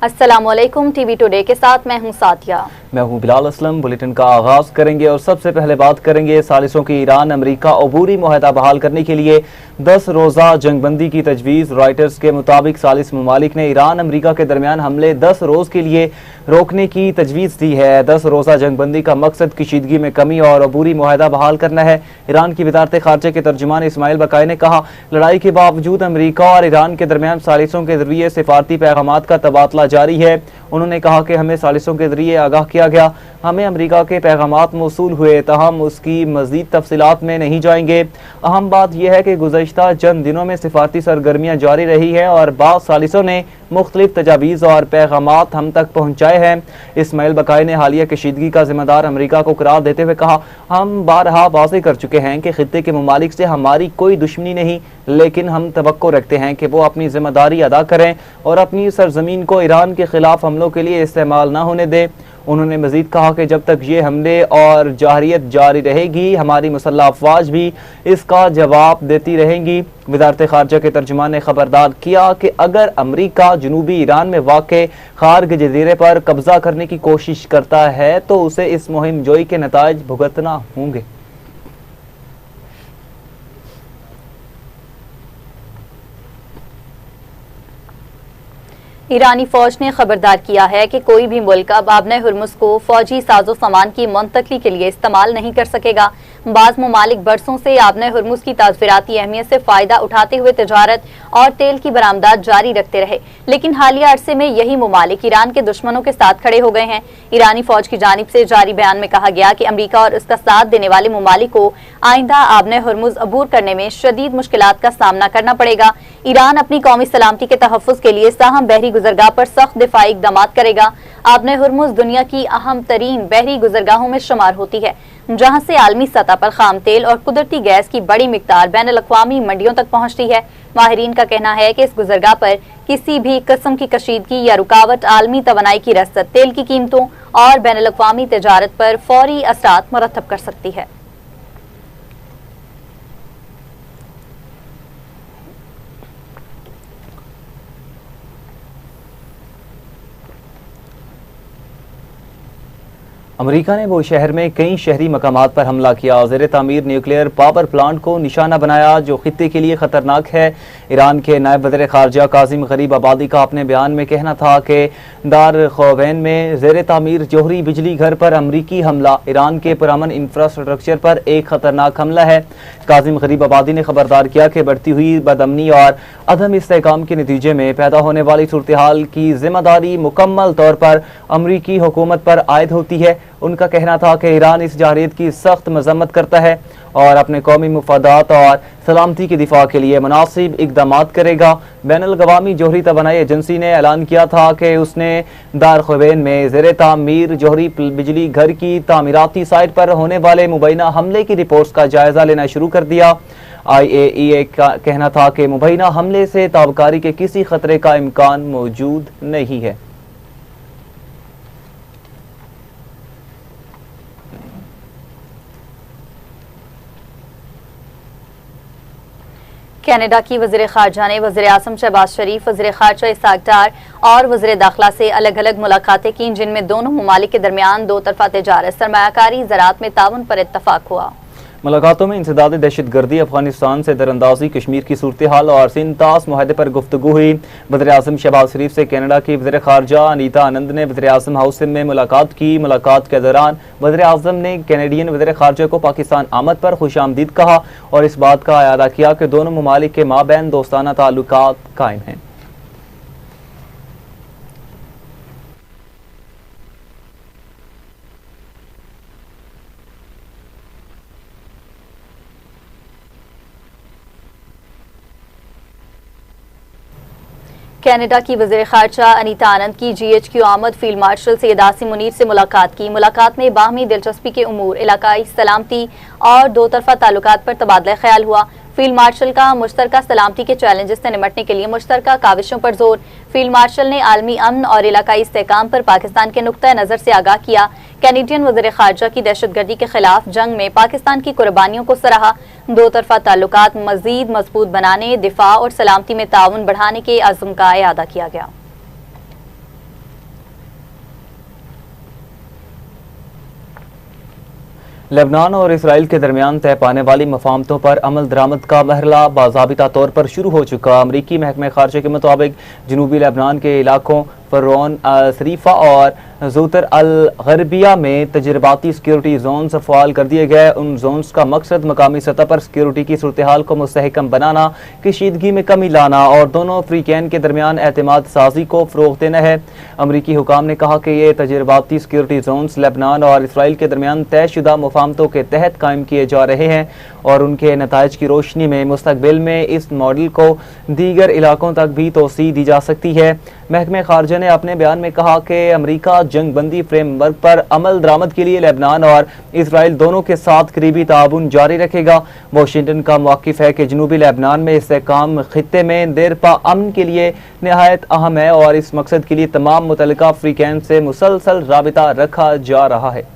अस्सलामुअलैकुम, TV today के साथ मैं हूं साथिया। मैं हूं बिलाल असलम। बुलेटिन का आगाज करेंगे और सबसे पहले बात करेंगे सालिसों की ईरान अमेरिका अबूरी मुआहदा बहाल करने के लिए 10 रोज़ा जंगबंदी की तजवीज़। रॉयटर्स के मुताबिक सालिस ममालिक ने ईरान अमेरिका के दरमियान हमले 10 रोज़ के लिए रोकने की तजवीज़ दी है। 10 रोज़ा जंगबंदी का मकसद कशीदगी में कमी और अबूरी मुआहदा बहाल करना है। ईरान की वजारत खारजा के तर्जुमान इस्माइल बकाई ने कहा, लड़ाई के बावजूद अमेरिका और ईरान के दरमियान सालिसों के जरिए सिफारती पैगामात का तबादला जारी है। उन्होंने कहा कि हमें सालिसों के जरिए आगाह किया गया, हमें अमेरिका के पैगामात मौसूल हुए, तहम उसकी मज़ीद तफसीलात में नहीं जाएंगे। अहम बात यह है कि गुज़श्ता चंद दिनों में सिफारती सरगर्मियाँ जारी रही है और बाज़ सालिसों ने मुख्तलिफ तजावीज़ और पैगामात हम तक पहुँचाए हैं। इस्माइल बकाई ने हालिया कशीदगी का जिम्मेदार अमेरिका को करार देते हुए कहा, हम बारहा वाज़ेह कर चुके हैं कि खित्ते के ममालिक से हमारी कोई दुश्मनी नहीं, लेकिन हम तवक्को रखते हैं कि वो अपनी जिम्मेदारी अदा करें और अपनी सरजमीन को ईरान के खिलाफ हमलों के लिए इस्तेमाल न होने दें। उन्होंने मजीद कहा कि जब तक ये हमले और जारियत जारी रहेगी, हमारी मुसल्लह अफवाज भी इसका जवाब देती रहेंगी। वजारत खारजा के तर्जुमान ने खबरदार किया कि अगर अमरीका जनूबी ईरान में वाक़े खार्ग जजीरे पर कब्जा करने की कोशिश करता है तो उसे इस मुहिम जोई के नताइज भुगतना होंगे। ईरानी फौज ने खबरदार किया है कि कोई भी मुल्क अब आबने हुर्मुज़ को फौजी साजो सामान की मुंतकली के लिए इस्तेमाल नहीं कर सकेगा। बाज़ ममालिक बरसों से आबने हुर्मुज़ की ताज़फिराती अहमियत से फ़ायदा उठाते हुए तिजारत और तेल की बरामदात जारी रखते रहे, लेकिन हालिया अरसे में यही ममालिक ईरान के दुश्मनों के साथ खड़े हो गए हैं। ईरानी फौज की जानिब से जारी बयान में कहा गया कि अमरीका और उसका साथ देने वाले ममालिक को आइंदा आबने हुर्मुज़ अबूर करने में शदीद मुश्किलात का सामना करना पड़ेगा। ईरान अपनी कौमी सलामती के तहफ़्फ़ुज़ के लिए साहम बहरी गुज़रगाह पर सख्त दिफाई इक़दामात करेगा। आबने हुर्मुज़ दुनिया की अहम तरीन बहरी गुज़रगाहों में शुमार होती है, जहाँ से आलमी सतह पर खाम तेल और कुदरती गैस की बड़ी मिकदार बैन अल-अक़वामी मंडियों तक पहुँचती है। माहिरीन का कहना है कि इस गुज़रगाह पर किसी भी किस्म की कशीदगी या रुकावट आलमी तवानाई की रसद, तेल की कीमतों और बैन अल-अक़वामी तिजारत पर फौरी असरात मुरतब कर सकती है। अमेरिका ने वो शहर में कई शहरी मकामात पर हमला किया, ज़ेर तामीर न्यूक्लियर पावर प्लांट को निशाना बनाया जो खित्ते के लिए ख़तरनाक है। ईरान के नायब वज़ीर ख़ारजा कासिम गरीब आबादी का अपने बयान में कहना था कि दार खौवैन में ज़ेर तामीर जोहरी बिजली घर पर अमरीकी हमला ईरान के पुरअमन इंफ्रास्ट्रक्चर पर एक ख़तरनाक हमला है। कासिम गरीब आबादी ने खबरदार किया कि बढ़ती हुई बदअमनी और अदम इस्तेहकाम के नतीजे में पैदा होने वाली सूरत हाल की जिम्मेदारी मुकम्मल तौर पर अमरीकी हुकूमत पर आयद होती है। उनका कहना था कि ईरान इस जारहियत की सख्त मजम्मत करता है और अपने कौमी मुफादात और सलामती के दिफा के लिए मुनासिब इक़दामात करेगा। बैन अल-अक़वामी जोहरी तवानाई एजेंसी ने ऐलान किया था कि उसने दार खौवैन में ज़ेर तामीर जोहरी बिजली घर की तामीराती साइट पर होने वाले मुबैना हमले की रिपोर्ट्स का जायजा लेना शुरू कर दिया। IAEA का कहना था कि मुबैना हमले से ताबकारी के किसी खतरे का इम्कान मौजूद नहीं है। कनाडा की वज़ीर ख़ारजा ने वज़ीर आज़म शहबाज शरीफ, वज़ीर ख़ारजा इसहाक़ डार और वज़ीर दाखिला से अलग अलग मुलाकातें की, जिनमें दोनों ममालिक के दरमियान दो तरफ़ा तिजारत, सरमायाकारी, ज़राअत में ताउन पर इत्तफ़ाक़ हुआ। मुलाकातों में इंसदाद दहशतगर्दी, अफगानिस्तान से दरअंदाजी, कश्मीर की सूरत हाल और सिंतास मुआहदे पर गुफ्तगू हुई। वज़ीर आज़म शहबाज शरीफ से कनाडा की वज़ीर ख़ारजा अनीता आनंद ने वज़ीर आज़म हाउस में मुलाकात की। मुलाकात के दौरान वज़ीर आज़म ने कैनेडियन वज़ीर ख़ारजा को पाकिस्तान आमद पर खुशामदीद कहा और इस बात का अयादा किया कि दोनों ममालिक के माबैन दोस्ताना ताल्लुकात कायम हैं। कनाडा की वज़ीर ख़ारजा अनीता आनंद की GHQ आमद फील्ड मार्शल सैयद आसिम मुनीर से मुलाकात की। मुलाकात में बाहमी दिलचस्पी के उमूर, इलाकाई सलामती और दो तरफ़ा ताल्लुकात पर तबादला ख्याल हुआ। फील्ड मार्शल का मुश्तरका सलामती के चैलेंजेस से निपटने के लिए मुश्तरका काविशों पर जोर। फील्ड मार्शल ने आलमी अमन और इलाकाई इस्तेहकाम पर पाकिस्तान के नुक्ता नज़र से आगाह किया। कैनेडियन वज़ीर ख़ारजा की दहशतगर्दी के खिलाफ जंग में पाकिस्तान की कुर्बानियों को सराहा। दो तरफ़ा ताल्लुकात मज़ीद मजबूत बनाने, दिफा और सलामती में ताउन बढ़ाने के अज़्म का इयादा किया गया। लेबनान और इसराइल के दरमियान तय पाने वाली मफाहमतों पर अमल दरामद का मरहला बाज़ाबिता तौर पर शुरू हो चुका। अमरीकी महकमे खारजा के मुताबिक जनूबी लेबनान के इलाकों फर्रोन शरीफा और ज़ूतर अल गरबिया में तजर्बाती सिक्योरिटी जोन्स फ़ाल कर दिए गए। उन जोन्स का मकसद मकामी सतह पर सिक्योरिटी की सूरत हाल को मुस्तहकम बनाना, कशीदगी में कमी लाना और दोनों अफ्रीकैन के दरमियान एतमाद साजी को फ़रोग़ देना है। अमरीकी हुकाम ने कहा कि ये तजर्बाती सिक्योरिटी जोन्स लेबनान और इसराइल के दरमियान तयशुदा मुफाहमतों के तहत कायम किए जा रहे हैं और उनके नताइज की रोशनी में मुस्तकबिल में इस मॉडल को दीगर इलाकों तक भी तोसी दी जा सकती है। महकमे खारजा ने अपने बयान में कहा कि अमरीका जंग बंदी फ्रेमवर्क पर अमल दरामद के लिए लेबनान और इसराइल दोनों के साथ करीबी ताउन जारी रखेगा। वाशिंगटन का मौक़िफ़ है कि जनूबी लेबनान में इस्तेहकाम खित्ते में देरपा अमन के लिए नहायत अहम है और इस मकसद के लिए तमाम मुतल्लिका अफ्रीकैन से मुसलसल राबिता रखा जा रहा है।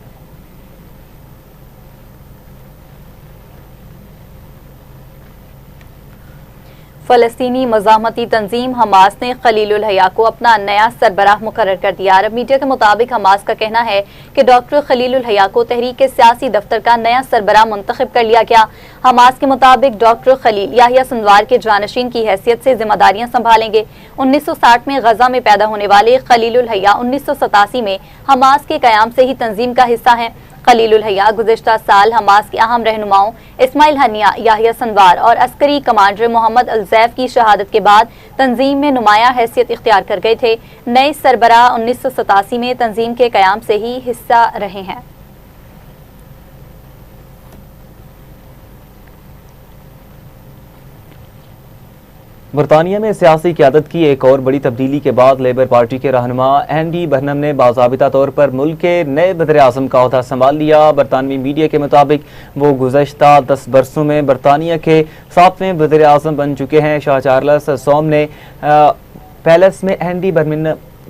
फलस्तीनी मज़ाहमती तंजीम हमास ने खलीलुल हया को अपना नया सरबराह मुकर्रर कर दिया। अरब मीडिया के मुताबिक हमास का कहना है कि डॉक्टर खलीलुल हया को तहरीक के सियासी दफ्तर का नया सरबराह मुंतखब कर लिया गया। हमास के मुताबिक डॉक्टर खलील याहिया सिनवार के जानशीन की हैसियत से जिम्मेदारियां संभालेंगे। 1960 में गजा में पैदा होने वाले खलीलुल हया 1987 में हमास के कयाम से ही तंजीम का हिस्सा हैं। खलीलुल हया गुज़िश्ता साल हमास के अहम रहनुमाओं इस्माइल हनिया, याहिया सिनवार और अस्करी कमांडर मोहम्मद अल-ज़ैफ की शहादत के बाद तंजीम में नुमाया हैसियत इख्तियार कर गए थे। नए सरबराह 1987 में तंजीम के कयाम से ही हिस्सा रहे हैं। बरतानिया में सियासी क़यादत की एक और बड़ी तब्दीली के बाद लेबर पार्टी के रहनुमा एंडी बर्नम ने बाज़ाबिता तौर पर मुल्क के नए वज़ीर-ए-आज़म का ओहदा संभाल लिया। बरतानवी मीडिया के मुताबिक वो गुज़श्ता 10 बरसों में बरतानिया के 7वें वज़ीर-ए-आज़म बन चुके हैं। शाह चार्ल्स सोम ने पैलेस में एंडी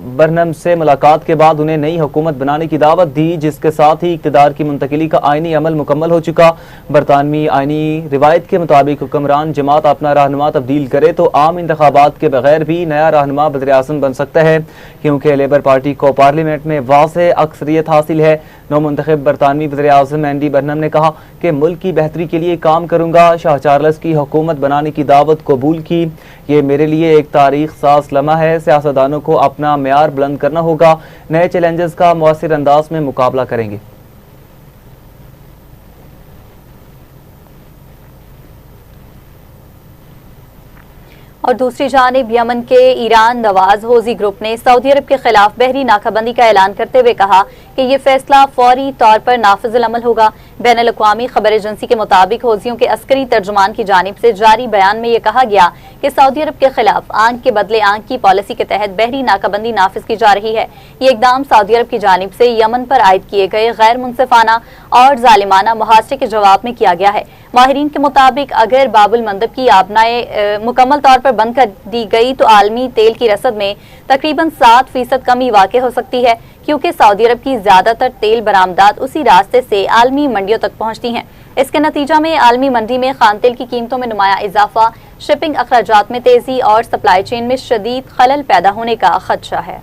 बर्नम से मुलाकात के बाद उन्हें नई हुकूमत बनाने की दावत दी, जिसके साथ ही इक़्तिदार की मुंतकिली का आइनी अमल मुकम्मल हो चुका। बरतानवी आइनी रिवायत के मुताबिक हुक्मरान जमात अपना रहनुमा तब्दील करे तो आम इंतखाबात के बगैर भी नया रहनुमा वज़ीर-ए-आज़म बन सकता है, क्योंकि लेबर पार्टी को पार्लियामेंट में वाज़ेह अक्सरियत हासिल है। नौमुंतखब बरतानवी वज़ीर-ए-आज़म एंडी बर्नम ने कहा कि मुल्क की बेहतरी के लिए काम करूँगा। शाह चार्ल्स की हुकूमत बनाने की दावत कबूल की। ये मेरे लिए एक तारीख साज लम्हा है। सियासतदानों को अपना मेयार बुलंद करना होगा, नए चैलेंजेस का मुअस्सिर अंदाज में मुकाबला करेंगे। और दूसरी जानिब यमन के ईरान नवाज हौजी ग्रुप ने सऊदी अरब के खिलाफ बहरी नाकाबंदी का ऐलान करते हुए कहा कि ये फैसला फौरी तौर पर नाफिजुल अमल होगा। बैनुल अक़वामी खबर एजेंसी के मुताबिक हौजियों के अस्करी तर्जुमान की जानिब से जारी बयान में यह कहा गया कि सऊदी अरब के खिलाफ आंख के बदले आंख की पॉलिसी के तहत बहरी नाकाबंदी नाफिज की जा रही है। ये इकदाम सऊदी अरब की जानिब से यमन पर आयद किए गए गैर मुनसिफाना और जालिमाना मुहासरे के जवाब में किया गया है। माहिरीन के मुताबिक अगर बाबुल मंदब की आबनाएं मुकम्मल तौर पर बंद कर दी गई तो आलमी तेल की रसद में तकरीबन 7% कमी वाक़ई हो सकती है, क्योंकि सऊदी अरब की ज्यादातर तेल बरामदात उसी रास्ते से आलमी मंडियों तक पहुंचती हैं। इसके नतीजा में आलमी मंडी में खान तेल की कीमतों में नुमाया इजाफा, शिपिंग अखराजात में तेजी और सप्लाई चेन में शदीद खलल पैदा होने का खदशा है।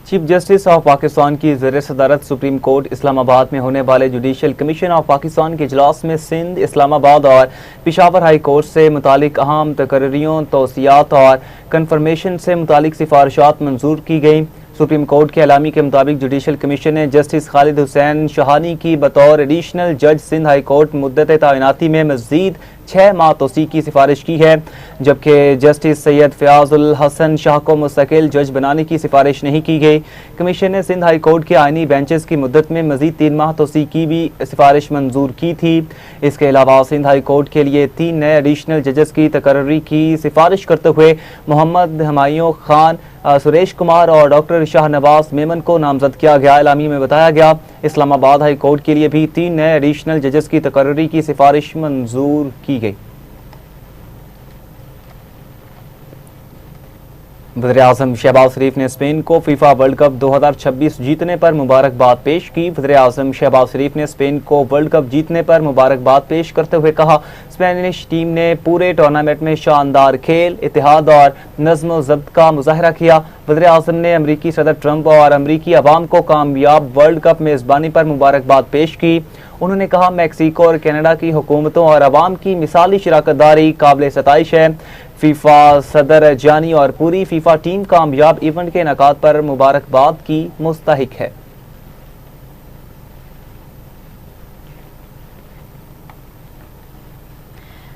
चीफ जस्टिस ऑफ पाकिस्तान की ज़ेर सदारत सुप्रीम कोर्ट इस्लामाबाद में होने वाले जुडिशल कमीशन ऑफ पाकिस्तान के इजलास में सिंध, इस्लामाबाद और पेशावर हाई कोर्ट से मुतालिक अहम तकरीरियों, तौसियात और कन्फर्मेशन से मुतालिक सिफारिशात मंजूर की गई। सुप्रीम कोर्ट के अलामी के मुताबिक जुडिशल कमीशन ने जस्टिस खालिद हुसैन शहानी की बतौर एडिशनल जज सिंध हाई कोर्ट मुद्दत तैनाती में मज़ीद 6 माह तोसी की सिफारिश की है, जबकि जस्टिस सैयद फयाजुल हसन शाह को मुस्तकिल जज बनाने की सिफारिश नहीं की गई। कमीशन ने सिंध हाई कोर्ट के आइनी बेंचेस की मुद्दत में मजीद 3 माह तोसी की भी सिफारिश मंजूर की थी। इसके अलावा सिंध हाई कोर्ट के लिए 3 नए एडिशनल जजेस की तकर्री की सिफारिश करते हुए मोहम्मद हमायूं खान, सुरेश कुमार और डॉक्टर शाहनवाज मेमन को नामजद किया गया। एलामी में बताया गया इस्लामाबाद हाई कोर्ट के लिए भी 3 नए एडिशनल जजेस की तकर्री की सिफारिश मंजूर की गई। वज़ीर-ए-आज़म शहबाज शरीफ ने स्पेन को फीफा वर्ल्ड कप 2026 जीतने पर मुबारकबाद पेश की। वज़ीर-ए-आज़म शहबाज शरीफ ने स्पेन को वर्ल्ड कप जीतने पर मुबारकबाद पेश करते हुए कहा, स्पेनिश टीम ने पूरे टूर्नामेंट में शानदार खेल, इत्तेहाद और नज़्म-ओ-ज़ब्त का मुज़ाहरा किया। वज़ीर-ए-आज़म ने अमरीकी सदर ट्रंप और अमरीकी अवाम को कामयाब वर्ल्ड कप मेज़बानी पर मुबारकबाद पेश की। उन्होंने कहा, मैक्सिको और कनाडा की हुकूमतों और अवाम की मिसाली शराकतदारी काबिल सताइश है। फीफा सदर जानी और पूरी फीफा टीम कामयाब इवेंट के इनेकाद पर मुबारकबाद की मुस्तहिक है।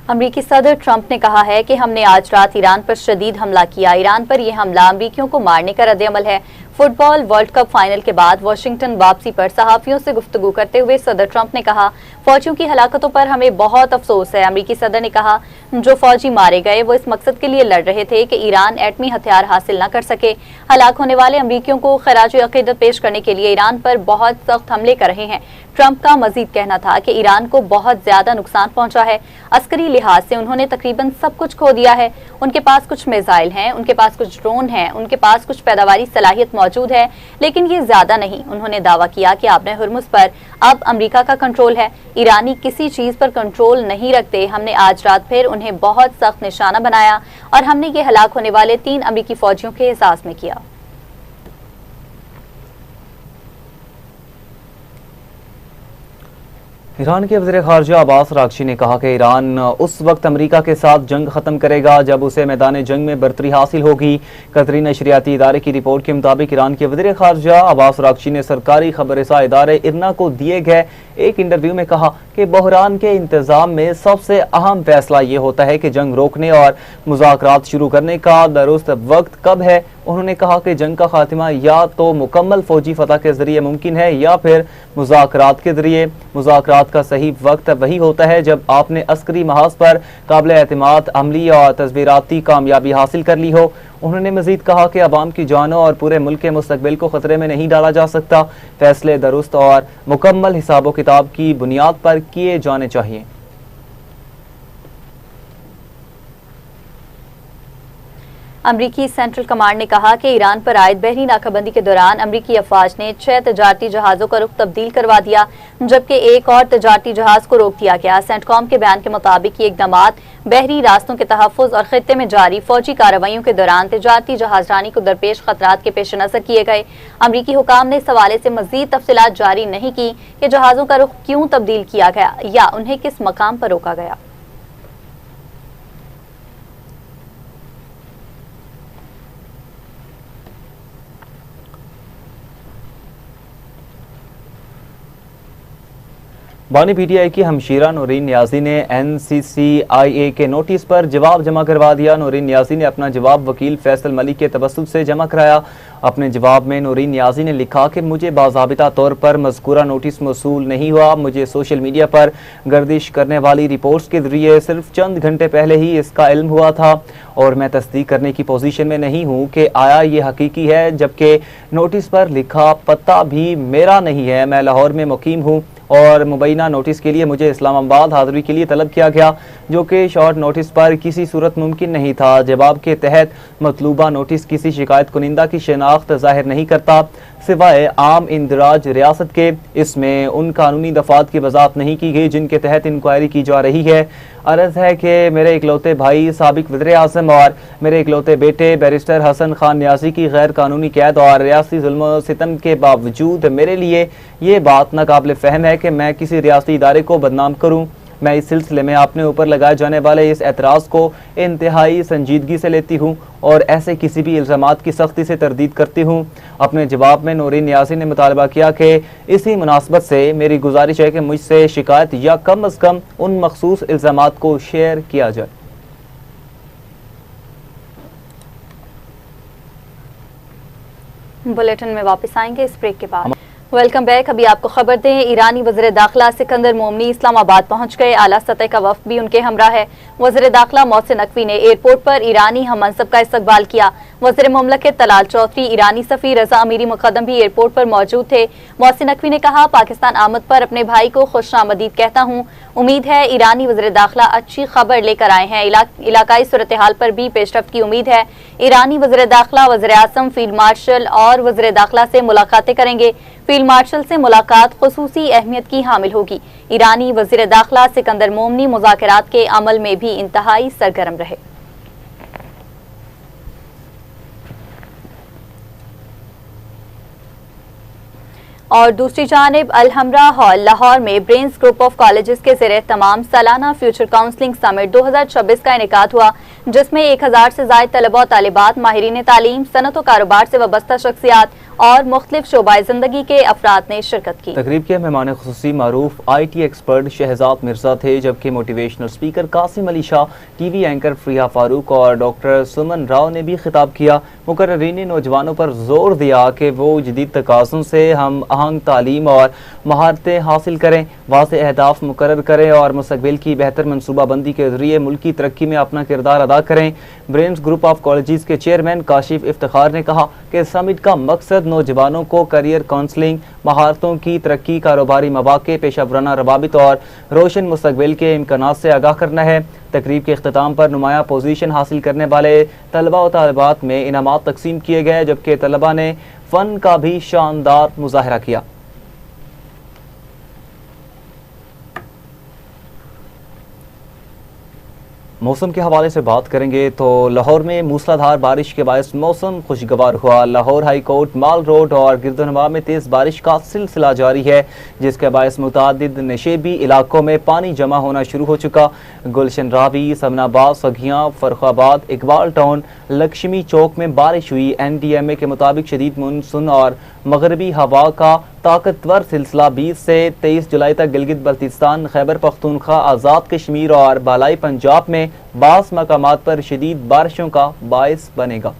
अमरीकी सदर ट्रंप ने कहा है कि हमने आज रात ईरान पर शदीद हमला किया। ईरान पर यह हमला अमरीकियों को मारने का रद्द-ए-अमल है। फुटबॉल वर्ल्ड कप फाइनल के बाद वाशिंगटन वापसी पर सहाफियों से गुफ्तगू करते हुए सदर ट्रंप ने कहा, फौजियों की हलाकतों पर हमें बहुत अफसोस है। अमरीकी सदर ने कहा, जो फौजी मारे गए वो इस मकसद के लिए लड़ रहे थे कि ईरान एटमी हथियार हासिल न कर सके। हलाक होने वाले अमरीकियों को खराज अकीदत पेश करने के लिए ईरान पर बहुत सख्त हमले कर रहे हैं। ट्रंप का मजीद कहना था कि ईरान को बहुत ज्यादा नुकसान पहुंचा है। अस्करी लिहाज से उन्होंने तकरीबन सब कुछ खो दिया है। उनके पास कुछ मिसाइल हैं, उनके पास कुछ ड्रोन हैं, उनके पास कुछ पैदावारी सलाहियत मौजूद है, लेकिन ये ज्यादा नहीं। उन्होंने दावा किया कि आबने हुर्मुज़ पर अब अमेरिका का कंट्रोल है। ईरानी किसी चीज पर कंट्रोल नहीं रखते। हमने आज रात फिर उन्हें बहुत सख्त निशाना बनाया और हमने ये हलाक होने वाले 3 अमेरिकी फौजियों के एहसास में किया। ईरान के वज़ीर ख़ारजा अब्बास अराग़ची ने कहा कि ईरान उस वक्त अमेरिका के साथ जंग ख़त्म करेगा जब उसे मैदान जंग में बरतरी हासिल होगी। कतरी नशरियाती इदारे की रिपोर्ट के मुताबिक ईरान के वज़ीर ख़ारजा अब्बास अराग़ची ने सरकारी खबररसा इदारे इरना को दिए गए एक इंटरव्यू में कहा कि बहरान के इंतज़ाम में सबसे अहम फैसला ये होता है कि जंग रोकने और मुज़ाकरात शुरू करने का दुरुस्त वक्त कब है। उन्होंने कहा कि जंग का खात्मा या तो मुकम्मल फौजी फतह के जरिए मुमकिन है या फिर मुज़ाकरात के जरिए। मुज़ाकरात का सही वक्त वही होता है जब आपने अस्करी महाज पर काबिल एतमाद अमली और तस्वीराती कामयाबी हासिल कर ली हो। उन्होंने मजीद कहा कि अवाम की जानों और पूरे मुल्क के मुस्तकबिल को खतरे में नहीं डाला जा सकता। फैसले दुरुस्त और मुकम्मल हिसाब किताब की बुनियाद पर किए जाने चाहिए। अमरीकी सेंट्रल कमांड ने कहा कि ईरान पर आयद बहरी नाकाबंदी के दौरान अमरीकी अफवाज ने 6 तजारती जहाज़ों का रुख तब्दील करवा दिया, जबकि एक और तजारती जहाज को रोक दिया गया। सेंटकॉम के बयान के मुताबिक ये इकदामात बहरी रास्तों के तहफ़्फ़ुज़ और खित्ते में जारी फौजी कार्रवाइयों के दौरान तजारती जहाजरानी को दरपेश खतरात के पेश नज़र किए गए। अमरीकी हुकाम ने इस हवाले से मज़ीद तफसीलात जारी नहीं की कि जहाज़ों का रुख क्यों तब्दील किया गया या उन्हें किस मकाम पर रोका गया। बानी पीटीआई की हमशीरा नूरीन नियाज़ी ने NCCIA के नोटिस पर जवाब जमा करवा दिया। नूरीन नियाज़ी ने अपना जवाब वकील फैसल मलिक के तबस्सुत से जमा कराया। अपने जवाब में नूरीन नियाज़ी ने लिखा कि मुझे बाज़ाबिता तौर पर मज़कूरा नोटिस मौसूल नहीं हुआ। मुझे सोशल मीडिया पर गर्दिश करने वाली रिपोर्ट्स के जरिए सिर्फ चंद घंटे पहले ही इसका इल्म हुआ था और मैं तस्दीक करने की पोजीशन में नहीं हूँ कि आया ये हकीकी है, जबकि नोटिस पर लिखा पता भी मेरा नहीं है। मैं लाहौर में मुकीम हूँ और मुबैना नोटिस के लिए मुझे इस्लामाबाद हाज़िरी के लिए तलब किया गया, जो कि शॉर्ट नोटिस पर किसी सूरत मुमकिन नहीं था। जवाब के तहत मतलूबा नोटिस किसी शिकायत कुनिंदा की शनाख्त ज़ाहिर नहीं करता सिवाय आम इंदराज रियासत के। इसमें उन कानूनी दफात की वजाहत नहीं की गई जिनके तहत इंक्वायरी की जा रही है। अर्ज़ है कि मेरे इकलौते भाई साबिक वज़ीर-ए-आज़म और मेरे इकलौते बेटे बैरिस्टर हसन खान नियाज़ी की गैर कानूनी कैद और रियासी जुल्म सितम के बावजूद मेरे लिए ये बात नाकाबिल फ़हम है कि मैं किसी रियासी इदारे को बदनाम करूँ। मैं इस सिलसिले में अपने ऊपर लगाए जाने वाले इस एतराज़ को इंतहाई संजीदगी से लेती हूँ और ऐसे किसी भी इल्ज़ामात की सख्ती से तरदीद करती हूँ। अपने जवाब में नूरीन नियाज़ी ने मुतालबा किया कि इसी मुनासबत से मेरी गुजारिश है कि मुझसे शिकायत या कम अज़ कम उन मखसूस इल्ज़ामात को शेयर किया जाए। बुलेटिन में वापस आएंगे इस ब्रेक के बाद। Welcome back. अभी आपको खबर दें, ईरानी वज़ीर दाखिला सिकंदर मोमनी इस्लामाबाद पहुंच गए। आला सतह का वफ्द भी उनके हमरा है। वज़ीर दाखिला मोहसिन नकवी ने एयरपोर्ट पर ईरानी हम मनसब का इस्तकबाल किया। वज़ीर मुमलकत तलाल चौधरी, ईरानी सफ़ीर रजा अमीरी मुक़द्दम भी एयरपोर्ट पर मौजूद थे। मोहसिन नकवी ने कहा, पाकिस्तान आमद पर अपने भाई को खुशामदीद कहता हूँ। उम्मीद है ईरानी वज़ीर दाखिला अच्छी खबर लेकर आए हैं। इलाकाई सूरत हाल पर भी पेशरफ्त की उम्मीद है। ईरानी वज़ीर दाखिला वज़ीर आज़म, फील्ड मार्शल और वज़ीर दाखिला से मुलाकातें करेंगे। फील्ड मार्शल से मुलाकात खुसूसी अहमियत की हामिल होगी। ईरानी वज़ीर दाखिला सिकंदर मोमनी मुज़ाकरात के अमल में भी इंतहाई सरगर्म रहे। और दूसरी जानिब अलहमरा हॉल लाहौर में ब्रेन्स ग्रुप ऑफ कॉलेजेस के ज़रिए तमाम सालाना फ्यूचर काउंसलिंग समिट 2026 का इनेकाद हुआ, जिसमें 1000 से ज़ायद तलबा और तालिबात, माहिरीन तालीम, सनत व कारोबार से वाबस्ता शख्सियात और मुख्तलिफ शोबाए जिंदगी के अफराद ने शिरकत की। तकरीब के मेहमान खुसूसी मारूफ IT एक्सपर्ट शहजाद मिर्जा थे, जबकि motivational speaker Qasim Ali Shah, TV anchor Friya Farooq और डॉक्टर सुमन राव ने भी खिताब किया। मुकर्ररीन ने नौजवानों पर जोर दिया कि वो जदीद तकाज़ुन से हम आहंग तालीम और महारतें हासिल करें, वाज़ेह अहदाफ मुकर्रर करें और मुस्तक़बिल की बेहतर मनसूबाबंदी के जरिए मुल्की तरक्की में अपना किरदार अदा करें। ब्रेन्स ग्रुप ऑफ कॉलेजेस के चेयरमैन काशिफ इफ्तिखार ने कहा कि समिट का मकसद नौजवानों को करियर काउंसलिंग, महारतों की तरक्की, कारोबारी मौक़े, पेशा वराना रवाबित और रोशन मुस्तक़बिल के इम्कानात से आगाह करना है। तकरीब के अख्ताम पर नुमाया पोजीशन हासिल करने वाले तलबा व तालिबात में इनामात तकसीम किए गए, जबकि तलबा ने फ़न का भी शानदार मुजाहरा किया। मौसम के हवाले से बात करेंगे तो लाहौर में मूसलाधार बारिश के बायस मौसम खुशगवार हुआ। लाहौर हाई कोर्ट, माल रोड और गिरदोनवा में तेज़ बारिश का सिलसिला जारी है, जिसके बायस मुतादिद नशेबी इलाकों में पानी जमा होना शुरू हो चुका। गुलशन रावी, समनाबाद, सघियाँ, फर्रुखाबाद, इकबाल टाउन, लक्ष्मी चौक में बारिश हुई। NDMA के मुताबिक शदीद मानसून और मगरबी हवा का ताकतवर सिलसिला 20 से 23 जुलाई तक गिलगित बल्तिस्तान, खैबर पख्तूनख्वा, आज़ाद कश्मीर और बालाई पंजाब में बास मकामात पर शदीद बारिशों का बायस बनेगा।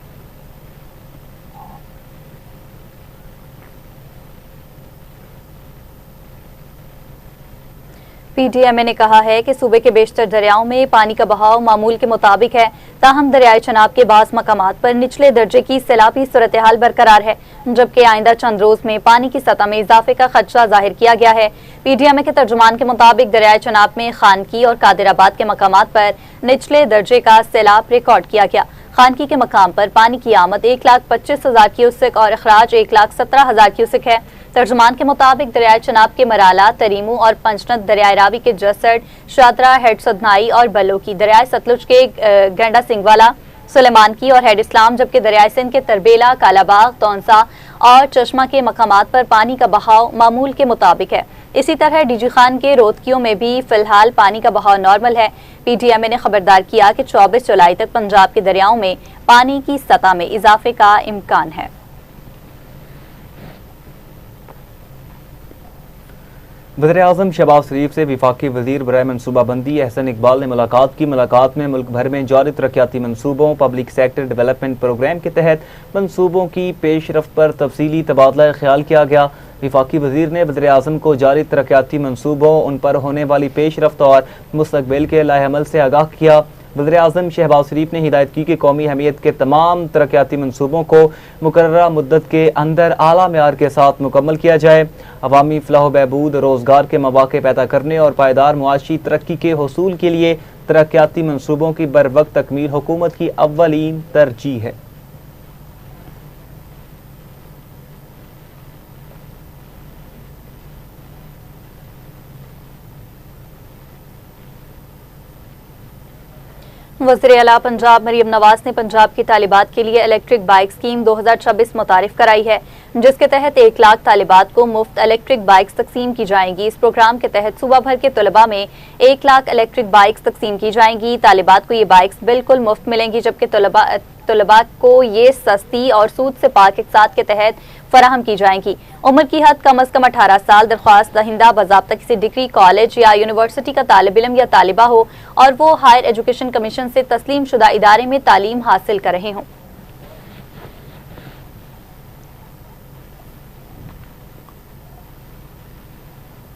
PDMA ने कहा है कि सूबे के बेशतर दरियाओं में पानी का बहाव मामूल के मुताबिक है, ताहम दरियाए चनाब के बास मकामात पर निचले दर्जे की सैलाबी सूरत हाल बरकरार है, जबकि आइंदा चंद रोज में पानी की सतह में इजाफे का खदशा जाहिर किया गया है। PDMA के तर्जुमान के मुताबिक दरियाए चनाब में खानकी और कादिराबाद के मकामात पर निचले दर्जे का सैलाब रिकॉर्ड किया गया। खानकी के मकाम पर पानी की आमद 1,25,000 क्यूसेक और अखराज 1,17,000 क्यूसेक है। तर्जुमान के मुताबिक दरियाए चनाब के मराला, तरीमू और पंचनद, दरियाए रावी के जसड, शादरा, हेड सदनाई और बल्लो की, दरियाए सतलुज के गंडा सिंगवाला, सुलेमान की और हेड इस्लाम, जबकि दरियाए सिंध के तरबेला, कालाबाग, तौंसा और चश्मा के मकामात पर पानी का बहाव मामूल के मुताबिक है। इसी तरह डीजी खान के रोदकियों में भी फिलहाल पानी का बहाव नॉर्मल है। PDMA ने खबरदार किया कि 24 जुलाई तक पंजाब के दरियाओं में पानी की सतह में इजाफे का इम्कान है। वज़ीर-ए-आज़म शहबाज शरीफ से वफाकी वज़ीर बराए मनसूबाबंदी एहसन इकबाल ने मुलाकात की। मुलाकात में मुल्क भर में जारी तरक्याती मनसूबों, पब्लिक सेक्टर डेवलपमेंट प्रोग्राम के तहत मनसूबों की पेशरफ्त पर तफसीली तबादला ख्याल किया गया। वफाकी वज़ीर ने वज़ीर-ए-आज़म को जारी तरक्याती मनसूबों, उन पर होने वाली पेशरफ्त और मुस्तक़बिल के लाहेअमल से आगाह किया। वज़ीर-ए-आज़म शहबाज शरीफ ने हिदायत की कि कौमी अहमियत के तमाम तरक्याती मनसूबों को मुकर्ररा मुद्दत के अंदर आला मेयार के साथ मुकम्मल किया जाए। अवामी फलाह बहबूद, रोज़गार के मौक़े पैदा करने और पायदार मुआशी तरक्की के हसूल के लिए तरक्याती मनसूबों की बरवक्त तकमील हुकूमत की अव्वलीन तरजीह है। वज़ीर आला पंजाब मरियम नवाज ने पंजाब की तालिबात के लिए इलेक्ट्रिक बाइक स्कीम 2026 मुतारिफ कराई है, जिसके तहत 1 लाख तालिबात को मुफ्त इलेक्ट्रिक बाइक्स तकसीम की जाएंगी। इस प्रोग्राम के तहत सूबा भर के तलबा में 1 लाख इलेक्ट्रिक बाइक्स तकसीम की जाएंगी। तालिबात को ये बाइक्स बिल्कुल मुफ्त मिलेंगी, जबकि तलबा को ये सस्ती और सूद से पाक इक़्तिसाद के तहत फराहम की जाएंगी। उम्र की हद कम अज़ कम 18 साल, दरख्वास्त दहिंदा बाज़ाब्ता किसी डिग्री, कॉलेज या यूनिवर्सिटी का तालिब इल्म या तालिबा हो और वो हायर एजुकेशन कमीशन से तस्लीम शुदा इदारे में तालीम हासिल कर रहे हों।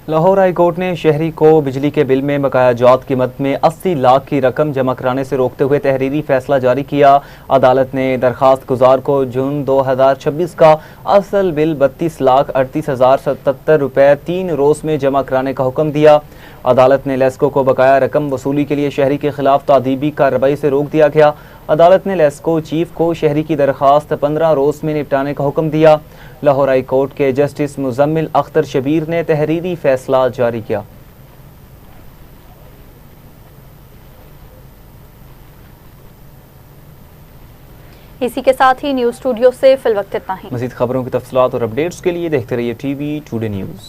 लाहौर हाई कोर्ट ने शहरी को बिजली के बिल में बकाया जात की मद में 80 लाख की रकम जमा कराने से रोकते हुए तहरीरी फैसला जारी किया। अदालत ने दरखास्त गुजार को जून 2026 का असल बिल 32,38,077 रुपये 3 रोज में जमा कराने का हुक्म दिया। अदालत ने लेस्को को बकाया रकम वसूली के लिए शहरी के खिलाफ तादीबी कार्रवाई से रोक दिया गया। अदालत ने लेस्को चीफ को शहरी की दरखास्त 15 रोज में निपटाने का हुक्म दिया। लाहौर हाई कोर्ट के जस्टिस मुजम्मिल अख्तर शबीर ने तहरीरी फैसला जारी किया। इसी के साथ ही न्यूज स्टूडियो से फिलवक्त इतना ही। मज़ीद खबरों की तफसीलात और अपडेट्स के लिए देखते रहिए TV टुडे न्यूज़।